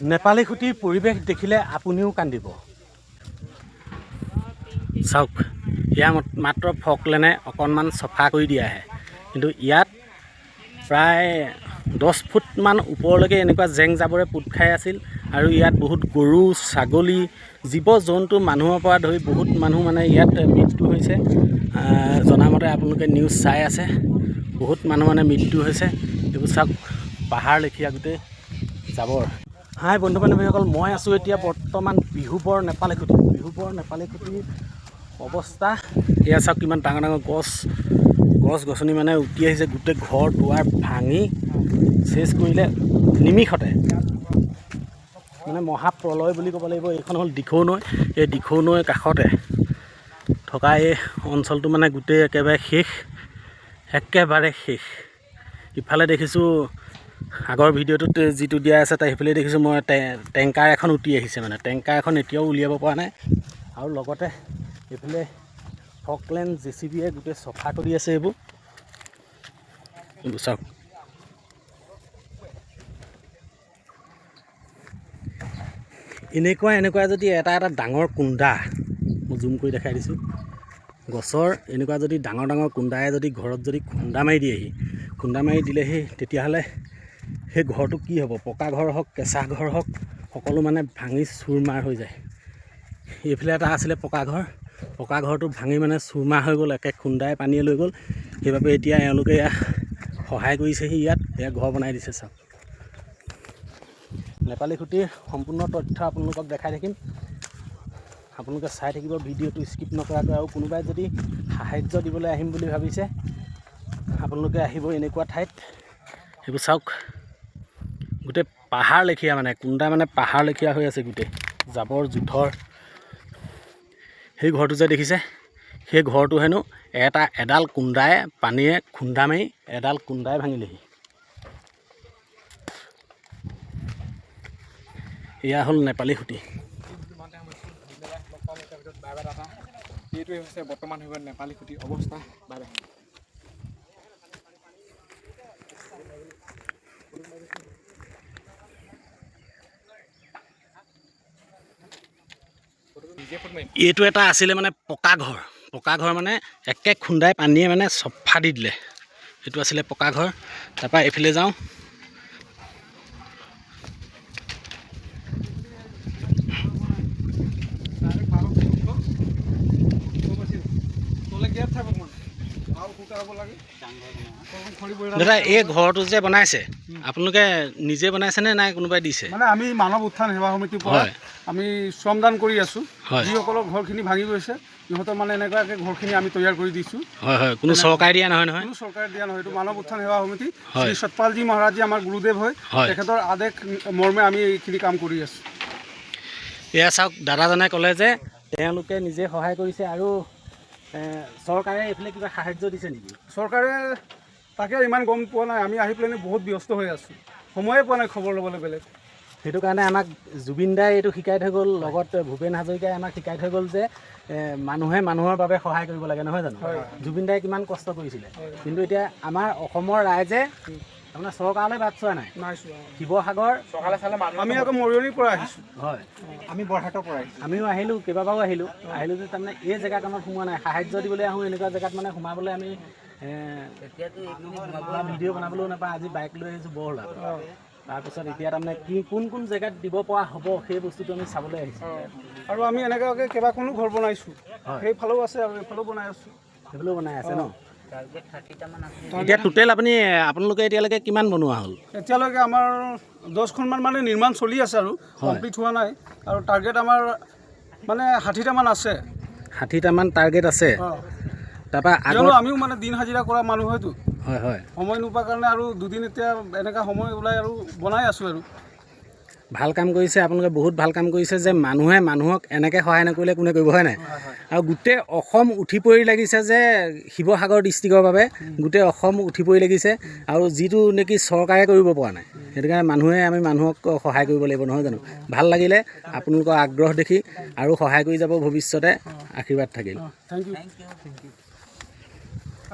নেপালী খুঁটিৰ পৰিৱেশ দেখিলে আপুনিও কান্দিব। চাওক, ইয়াৰ মাত্ৰ ফকলেনে অকণমান চফা কৰি দিয়া আহে, কিন্তু ইয়াত প্ৰায় 10 ফুটমান ওপৰলৈকে এনেকুৱা জেং জাবৰে পোত খাই আছিল। আৰু ইয়াত বহুত গৰু, ছাগলী, জীৱ জন্তু, মানুহৰ পৰা ধৰি বহুত মানুহ মানে ইয়াত মৃত্যু হৈছে। জনামতে আপোনালোকে নিউজ চাই আছে, বহুত মানুহ মানে মৃত্যু হৈছে। এইবোৰ চাওক, পাহাৰ লেখীয়া গোটেই জাবৰ। হাই বন্ধু বান্ধৱীসকল, মই আছোঁ এতিয়া বৰ্তমান বিহুবৰ নেপালী খুঁটি। বিহুবৰ নেপালী খুঁটিৰ অৱস্থা এয়া চাওক, কিমান ডাঙৰ ডাঙৰ গছ গছনি মানে উটি আহিছে, গোটেই ঘৰ দুৱাৰ ভাঙি চেচ কৰিলে নিমিষতে। মানে মহাপ্ৰলয় বুলি ক'ব লাগিব। এইখন হ'ল দিখৌ নৈ। এই দিখৌ নৈৰ কাষতে থকা এই অঞ্চলটো মানে গোটেই একেবাৰে শেষ। ইফালে দেখিছোঁ আগৰ ভিডিঅ'টোত যিটো দিয়া আছে তাৰ সেইফালে দেখিছোঁ মই টেংকাৰ এখন উটি আহিছে। মানে টেংকাৰ এখন এতিয়াও উলিয়াব পৰা নাই। আৰু লগতে এইফালে ফকলেন JCBয়ে গোটেই চফা কৰি আছে এইবোৰ চাওক। এনেকুৱা যদি এটা ডাঙৰ কুণ্ডা, মই জুম কৰি দেখাই দিছোঁ, গছৰ এনেকুৱা যদি ডাঙৰ কুণ্ডাই যদি ঘৰত যদি খুন্দা মাৰি দিয়েহি, খুন্দা মাৰি দিলেহি, তেতিয়াহ'লে সেই ঘৰটো কি হ'ব? পকা ঘৰ হওক, কেঁচা ঘৰ হওক, সকলো মানে ভাঙি চুৰমাৰ হৈ যায়। এইফালে এটা আছিলে পকা ঘৰটো ভাঙি মানে চুৰমাৰ হৈ গ'ল, একে খুন্দাই পানীয়ে লৈ গ'ল। সেইবাবে এতিয়া এওঁলোকে সহায় কৰিছেহি, ইয়াত ঘৰ বনাই দিছে। চাওক, নেপালী খুঁটিৰ সম্পূৰ্ণ তথ্য আপোনালোকক দেখাই থাকিম। আপোনালোকে চাই থাকিব ভিডিঅ'টো স্কিপ নকৰাকৈ। আৰু কোনোবাই যদি সাহাৰ্য দিবলৈ আহিম বুলি ভাবিছে, আপোনালোকে আহিব এনেকুৱা ঠাইত। সেইবোৰ চাওক, গোটেই পাহাৰ লেখীয়া, মানে কুণ্ডা মানে পাহাৰ লেখীয়া হৈ আছে, গোটেই জাবৰ জোথৰ। সেই ঘৰটো যে দেখিছে, সেই ঘৰটো হেনো এডাল কুণ্ডাই পানীয়ে খুন্দা মাৰি এডাল কুণ্ডাই ভাঙিলেহি। এয়া হ'ল নেপালী খুঁটি। এইটোৱে হৈছে বৰ্তমান সময়ত নেপালী খুঁটিৰ অৱস্থা। এইটো এটা আছিলে মানে পকা ঘৰ মানে একে খুন্দাই পানীয়ে মানে চফা দি দিলে। এইটো আছিলে পকা ঘৰ। তাৰপৰা এইফালে যাওঁ, দাদা এই ঘৰটো যে বনাইছে, আপোনালোকে নিজে বনাইছেনে নাই কোনোবাই দিছে? মানে আমি মানৱ উত্থান সেৱা সমিতিৰ পৰা আমি শ্ৰমদান কৰি আছোঁ। যিসকলৰ ঘৰখিনি ভাঙি গৈছে, সিহঁতৰ মানে এনেকুৱাকৈ ঘৰখিনি আমি তৈয়াৰ কৰি দিছোঁ। হয়, কোনো চৰকাৰে দিয়া নহয়? কোনো চৰকাৰে দিয়া নহয়। এইটো মানৱ উত্থান সেৱা সমিতি, শ্ৰী সতপালজী মহাৰাজজী আমাৰ গুৰুদেৱ হয়। তেখেতৰ আদেশ মৰ্মে আমি এইখিনি কাম কৰি আছোঁ। এয়া চাওক, দাদাজনে ক'লে যে তেওঁলোকে নিজে সহায় কৰিছে। আৰু চৰকাৰে এইফালে কিবা সাহাৰ্য দিছে নেকি? চৰকাৰে তাকে ইমান গম পোৱা নাই। আমি আহি পেলাই বহুত ব্যস্ত হৈ আছোঁ, সময়ে পোৱা নাই খবৰ ল'বলৈ বেলেগ। সেইটো কাৰণে আমাক জুবিন দাই এইটো শিকাই থৈ গ'ল, লগত ভূপেন হাজৰিকাই আমাক শিকাই থৈ গ'ল যে মানুহে মানুহৰ বাবে সহায় কৰিব লাগে, নহয় জানো? জুবিন দাই কিমান কষ্ট কৰিছিলে। কিন্তু এতিয়া আমাৰ অসমৰ ৰাইজে আপোনাৰ চৰকাৰলৈ বাট চোৱা নাই। শিৱসাগৰ আমি আকৌ মৰিয়নিৰ পৰা আহিছোঁ। হয়, আমি বৰহাটৰ পৰা আহিছোঁ। আমিও আহিলোঁ, কেইবাবাৰো আহিলোঁ যে তাৰমানে এই জেগাকণত সোমোৱা নাই। সাহাৰ্য দিবলৈ আহোঁ, এনেকুৱা জেগাত মানে সোমাবলৈ আমি ভিডিঅ' বনাবলৈও নাপাওঁ। আজি বাইক লৈ আহিছোঁ বৰহোলা। তাৰপিছত এতিয়া তাৰমানে কোন জেগাত দিব পৰা হ'ব সেই বস্তুটো আমি চাবলৈ আহিছোঁ। আৰু আমি এনেকুৱাকৈ কেইবাখনো ঘৰ বনাইছোঁ। সেইফালেও আছে আৰু এইফালেও বনাই আছোঁ। সেইফালেও বনাই আছে ন? এতিয়া টোটেল আপোনালোকে এতিয়ালৈকে কিমান বনোৱা হ'ল? এতিয়ালৈকে আমাৰ 10খনমান মানে নিৰ্মাণ চলি আছে আৰু কমপ্লিট হোৱা নাই। আৰু টাৰ্গেট আমাৰ মানে 60টামান আছে। 60টামান টাৰ্গেট আছে। তাৰপৰা আমিও মানে দিন হাজিৰা কৰা মানুহ হয়তো। হয়, সময় নোপোৱাৰ কাৰণে আৰু দুদিন এতিয়া এনেকুৱা সময় ওলাই আৰু বনাই আছোঁ। আৰু ভাল কাম কৰিছে আপোনালোকে, বহুত ভাল কাম কৰিছে যে মানুহে মানুহক এনেকৈ সহায় নকৰিলে কোনে কৰিব, হয় নাই? আৰু গোটেই অসম উঠি পৰি লাগিছে যে শিৱসাগৰ ডিষ্ট্ৰিক্টৰ বাবে গোটেই অসম উঠি পৰি লাগিছে। আৰু যিটো নেকি চৰকাৰে কৰিব পৰা নাই, সেইটো কাৰণে আমি মানুহক সহায় কৰিব লাগিব, নহয় জানো? ভাল লাগিলে আপোনালোকৰ আগ্ৰহ দেখি, আৰু সহায় কৰি যাব ভৱিষ্যতে। আশীৰ্বাদ থাকিল। Thank you.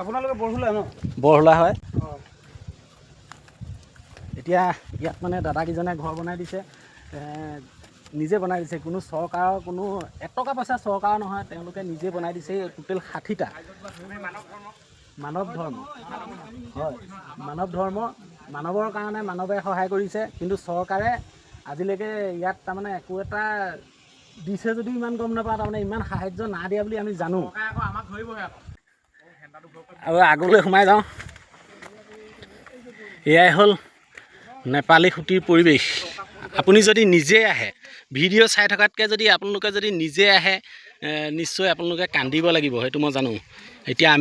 আপোনালোকে বৰহোলা ন? বৰহোলা হয়। এতিয়া ইয়াত মানে দাদাকেইজনে ঘৰ বনাই দিছে। নিজে বনাই দিছে। কোনো চৰকাৰৰ কোনো এটকা পইচা চৰকাৰৰ নহয়, তেওঁলোকে নিজে বনাই দিছে। টোটেল 60টা মানৱ ধৰ্ম, হয় মানৱ ধৰ্ম, মানৱৰ কাৰণে মানৱে সহায় কৰিছে। কিন্তু চৰকাৰে আজিলৈকে ইয়াত তাৰমানে একো এটা দিছে যদিও ইমান গম নাপাওঁ, তাৰমানে ইমান সাহাৰ্য নাই দিয়া বুলি আমি জানো। আৰু আগলৈ সোমাই যাওঁ। এয়াই হ'ল নেপালী খুঁটিৰ পৰিৱেশ। আপুনি যদি নিজে আহে, ভিডিঅ' চাই থকাতকৈ যদি আপোনালোকে যদি নিজে আহে, নিশ্চয় আপোনালোকে কান্দিব লাগিব, সেইটো মই জানো। এতিয়া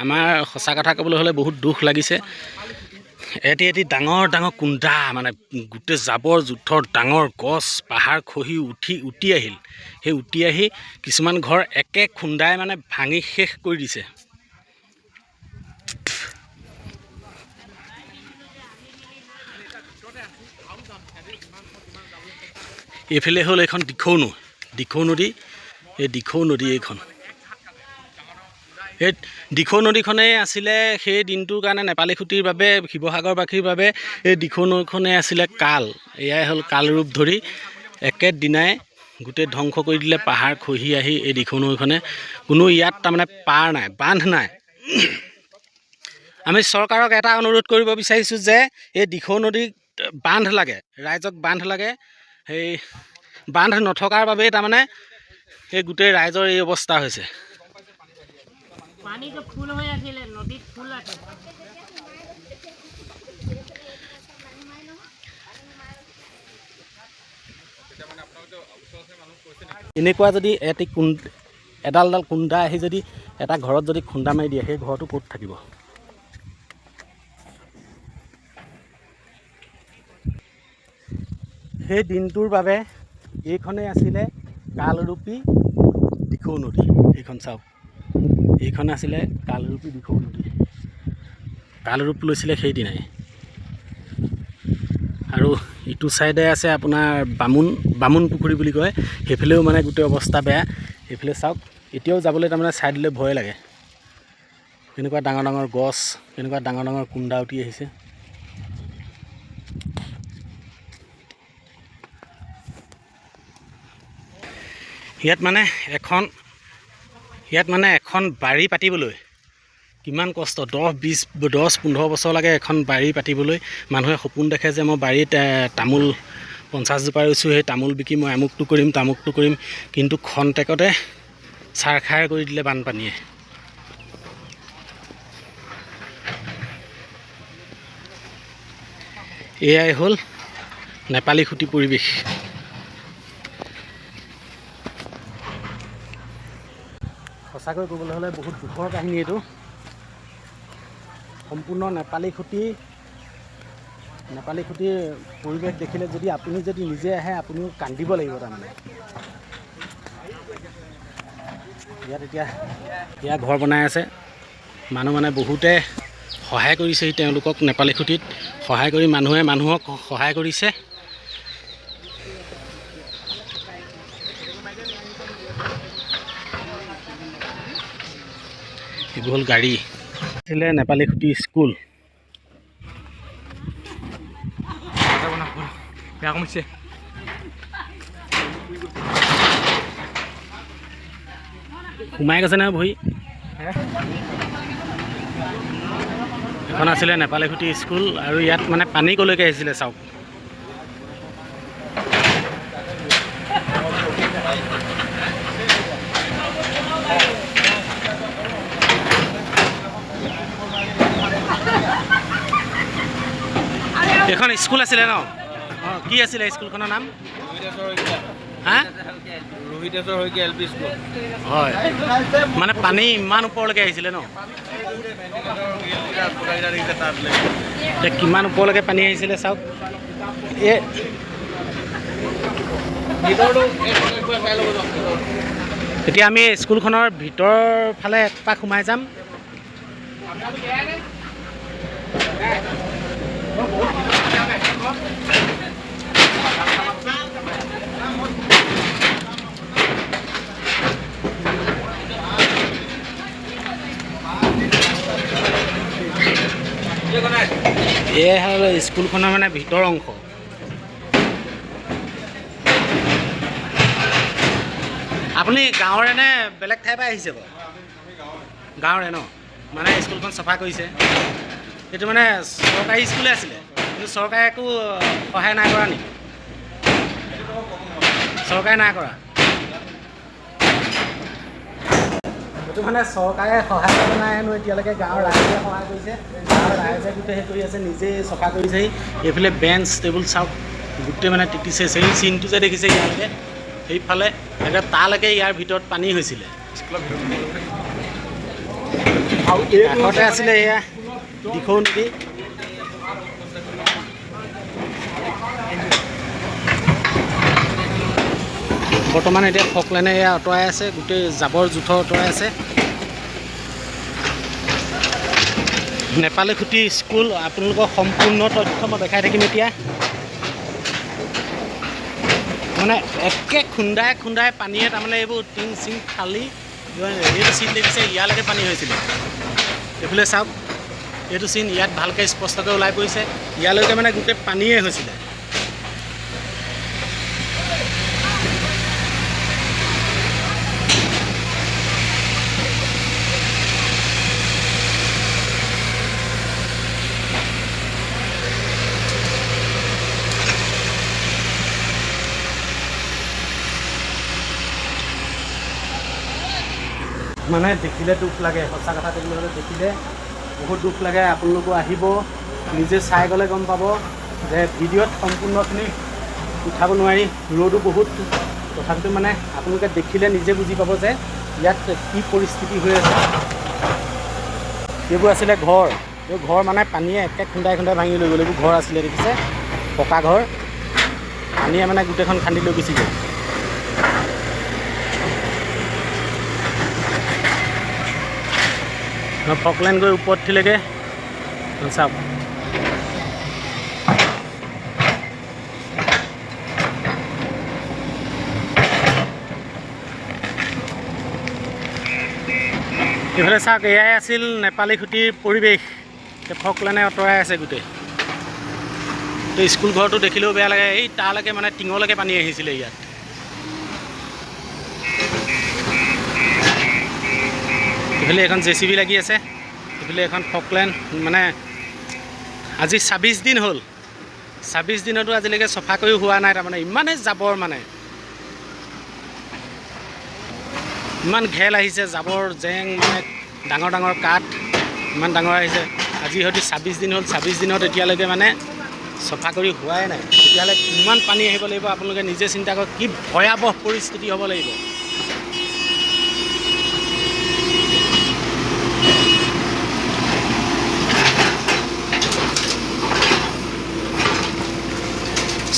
আমাৰ সঁচা কথা ক'বলৈ হ'লে বহুত দুখ লাগিছে। এটি ডাঙৰ ডাঙৰ কুণ্ডা, মানে গোটেই জাবৰ জোঁথৰ ডাঙৰ গছ পাহাৰ খহি উটি আহিল। সেই উটি আহি কিছুমান ঘৰ একে খুন্দাই মানে ভাঙি শেষ কৰি দিছে। এইফালে হ'ল এইখন দিখৌ নদী। এই দিখৌ নদী এইখন, এই দিখৌ নদীখনেই আছিলে সেই দিনটোৰ কাৰণে নেপালী খুঁটিৰ বাবে, শিৱসাগৰবাসীৰ বাবে এই দিখৌ নৈখনেই আছিলে কাল। এয়াই হ'ল কাল ৰূপ ধৰি একেদিনাই গোটেই ধ্বংস কৰি দিলে পাহাৰ খহি আহি এই দিখৌ নৈখনে। কোনো ইয়াত তাৰমানে পাৰ নাই, বান্ধ নাই। আমি চৰকাৰক এটা অনুৰোধ কৰিব বিচাৰিছোঁ যে এই দিখৌ নদীত বান্ধ লাগে, ৰাইজক বান্ধ লাগে। সেই বান্ধ নথকাৰ বাবেই তাৰমানে এই গোটেই ৰাইজৰ এই অৱস্থা হৈছে। পানীটো ফুল হৈ আছিলে, নদীত ফুল আছে। এনেকুৱা যদি এডাল কুণ্ডা আহি যদি এটা ঘৰত যদি খুন্দা মাৰি দিয়ে, সেই ঘৰটো ক'ত থাকিব? সেই দিনটোৰ বাবে এইখনেই আছিলে কালৰূপী দিখৌ নদী। এইখন চাওক, এইখন আছিলে কালৰূপী দিখৌ নদী। কালৰূপ লৈছিলে সেইদিনাই। আৰু ইটো ছাইডে আছে আপোনাৰ বামুণ পুখুৰী বুলি কয়, সেইফালেও মানে গোটেই অৱস্থা বেয়া। সেইফালে চাওক, এতিয়াও যাবলৈ তাৰমানে ছাইডলৈ ভয় লাগে। কেনেকুৱা ডাঙৰ ডাঙৰ গছ, কেনেকুৱা ডাঙৰ ডাঙৰ কুণ্ডা উটি আহিছে। ইয়াত মানে এখন বাৰী পাতিবলৈ কিমান কষ্ট, 10-15 বছৰ লাগে এখন বাৰী পাতিবলৈ। মানুহে সপোন দেখে যে মই বাৰীত তামোল 50 জোপা ৰুইছোঁ, সেই তামোল বিকি মই আমুকটো কৰিম তামুকটো কৰিম। কিন্তু খন্তেকতে ছাৰখাৰ কৰি দিলে বানপানীয়ে। এয়াই হ'ল নেপালী খুঁটি পৰিৱেশ। সঁচাকৈ ক'বলৈ হ'লে বহুত দুখৰ কাহিনী এইটো। সম্পূৰ্ণ নেপালী খুঁটিৰ পৰিৱেশ দেখিলে আপুনি যদি নিজে আহে, আপুনিও কান্দিব লাগিব তাৰমানে। ইয়াত এতিয়া ঘৰ বনাই আছে। মানুহ মানে বহুতে সহায় কৰিছে তেওঁলোকক নেপালী খুঁটিত সহায় কৰি, মানুহে মানুহক সহায় কৰিছে। এইবোৰ হ'ল গাড়ী। আছিলে নেপালী খুঁটি স্কুল। সোমাই গৈছে নহয় বহি। এখন আছিলে নেপালী খুঁটি স্কুল। আৰু ইয়াত মানে পানী কলৈকে আহিছিলে চাওক। এখন স্কুল আছিলে ন? অঁ, কি আছিলে স্কুলখনৰ নাম? হা? Rohiteswar Saikia LP school. হয়, মানে পানী ইমান ওপৰলৈকে আহিছিলে ন? এতিয়া কিমান ওপৰলৈকে পানী আহিছিলে চাওক। এতিয়া আমি স্কুলখনৰ ভিতৰৰ ফালে এপাক সোমাই যাম। এয়া হ'ল স্কুলখনৰ মানে ভিতৰ অংশ। আপুনি গাঁৱৰে নে বেলেগ ঠাইৰ পৰা আহিছে বাৰু? গাঁৱৰে ন? মানে স্কুলখন চফা কৰিছে। এইটো মানে চৰকাৰী স্কুলে আছিলে, কিন্তু চৰকাৰে একো সহায় নাই কৰা নেকি? চৰকাৰে নাই কৰা। এইটো মানে চৰকাৰে সহায় কৰা নাই হেনো এতিয়ালৈকে। গাঁৱৰ ৰাইজে সহায় কৰিছে, গাঁৱৰ ৰাইজে গোটেই সেই কৰি আছে, নিজেই চফা কৰিছেহি। এইফালে বেঞ্চ টেবুল চাওক গোটেই মানে তিতিছে। সেই চিনটো যে দেখিছে ইয়ালৈকে, সেইফালে একে তালৈকে ইয়াৰ ভিতৰত পানী হৈছিলে। কাষতে আছিলে এয়া দিখৌ নদী। বৰ্তমান এতিয়া ফকলেনে এয়া আঁতৰাই আছে, গোটেই জাবৰ জোঁথৰ আঁতৰাই আছে। নেপালী খুটি স্কুল আপোনালোকৰ সম্পূৰ্ণ তথ্য মই দেখাই থাকিম এতিয়া। মানে একে খুন্দাই খুন্দাই পানীয়ে তাৰমানে এইবোৰ টিং চিং ফালি এইটো চিন দেখিছে, ইয়ালৈকে পানী হৈছিলে। এইফালে চাওক এইটো চিন, ইয়াত ভালকৈ স্পষ্টকৈ ওলাই পৰিছে, ইয়ালৈকে মানে গোটেই পানীয়ে হৈছিলে। মানে দেখিলে দুখ লাগে, সঁচা কথা ক'বলৈ হ'লে দেখিলে বহুত দুখ লাগে। আপোনালোকো আহিব, নিজে চাই গ'লে গম পাব যে ভিডিঅ'ত সম্পূৰ্ণখিনি উঠাব নোৱাৰি, ৰ'দো বহুত। তথাপিতো মানে আপোনালোকে দেখিলে নিজে বুজি পাব যে ইয়াত কি পৰিস্থিতি হৈ আছে। এইবোৰ আছিলে ঘৰ, এই ঘৰ মানে পানীয়ে একে খুন্দাই খুন্দাই ভাঙি লৈ গ'ল। এইবোৰ ঘৰ আছিলে দেখিছে, পকা ঘৰ, পানীয়ে মানে গোটেইখন খান্দি লৈ গুচি গ'ল। ফকলেন গৈ ওপৰত উঠিলেগৈ, চাওক। এইফালে চাওক, এয়াই আছিল নেপালী খুটিৰ পৰিৱেশ। ফকলেনে আঁতৰাই আছে গোটেই। তো স্কুল ঘৰটো দেখিলেও বেয়া লাগে, এই তালৈকে মানে টিঙলৈকে পানী আহিছিলে ইয়াত। এইফালে এখন JCB লাগি আছে, এইফালে এখন ফকলেন। মানে আজি 26 দিন হ'ল, 26 দিনতো আজিলৈকে চফা কৰি হোৱা নাই। তাৰমানে ইমানেই জাবৰ, মানে ইমান ঘেল আহিছে, জাবৰ জেং, মানে ডাঙৰ ডাঙৰ কাঠ ইমান ডাঙৰ আহিছে। আজি হয়তো 26 দিন হ'ল, 26 দিনত এতিয়ালৈকে মানে চফা কৰি হোৱাই নাই। তেতিয়াহ'লে কিমান পানী আহিব লাগিব আপোনালোকে নিজে চিন্তা কৰক, কি ভয়াৱহ পৰিস্থিতি হ'ব লাগিব।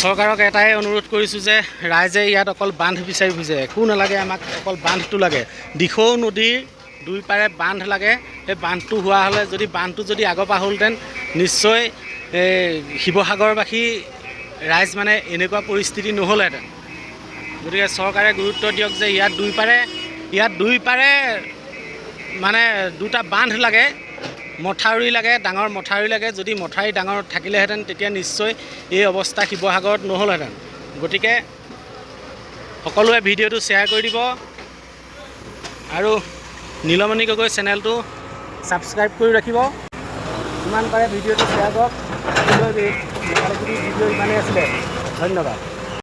চৰকাৰক এটাই অনুৰোধ কৰিছোঁ যে ৰাইজে ইয়াত অকল বান্ধ বিচাৰি ফুৰিছে, একো নালাগে আমাক, অকল বান্ধটো লাগে। দিখৌ নদীৰ দুই পাৰে বান্ধ লাগে। সেই বান্ধটো হোৱা হ'লে, যদি বান্ধটো যদি আগৰ পৰা হ'লহেঁতেন, নিশ্চয় শিৱসাগৰবাসী ৰাইজ মানে এনেকুৱা পৰিস্থিতি নহ'লহেঁতেন। গতিকে চৰকাৰে গুৰুত্ব দিয়ক যে ইয়াত দুই পাৰে মানে দুটা বান্ধ লাগে, মথাউৰি লাগে, ডাঙৰ মথাউৰি লাগে। যদি মথাউৰি ডাঙৰ থাকিলেহেঁতেন তেতিয়া নিশ্চয় এই অৱস্থা শিৱসাগৰত নহ'লহেঁতেন। গতিকে সকলোৱে ভিডিঅ'টো শ্বেয়াৰ কৰি দিব আৰু নীলমণি গগৈ চেনেলটো ছাবস্ক্ৰাইব কৰি ৰাখিব। যিমান পাৰে ভিডিঅ'টো শ্বেয়াৰ কৰক। ভিডিঅ' ইমানেই আছিলে, ধন্যবাদ।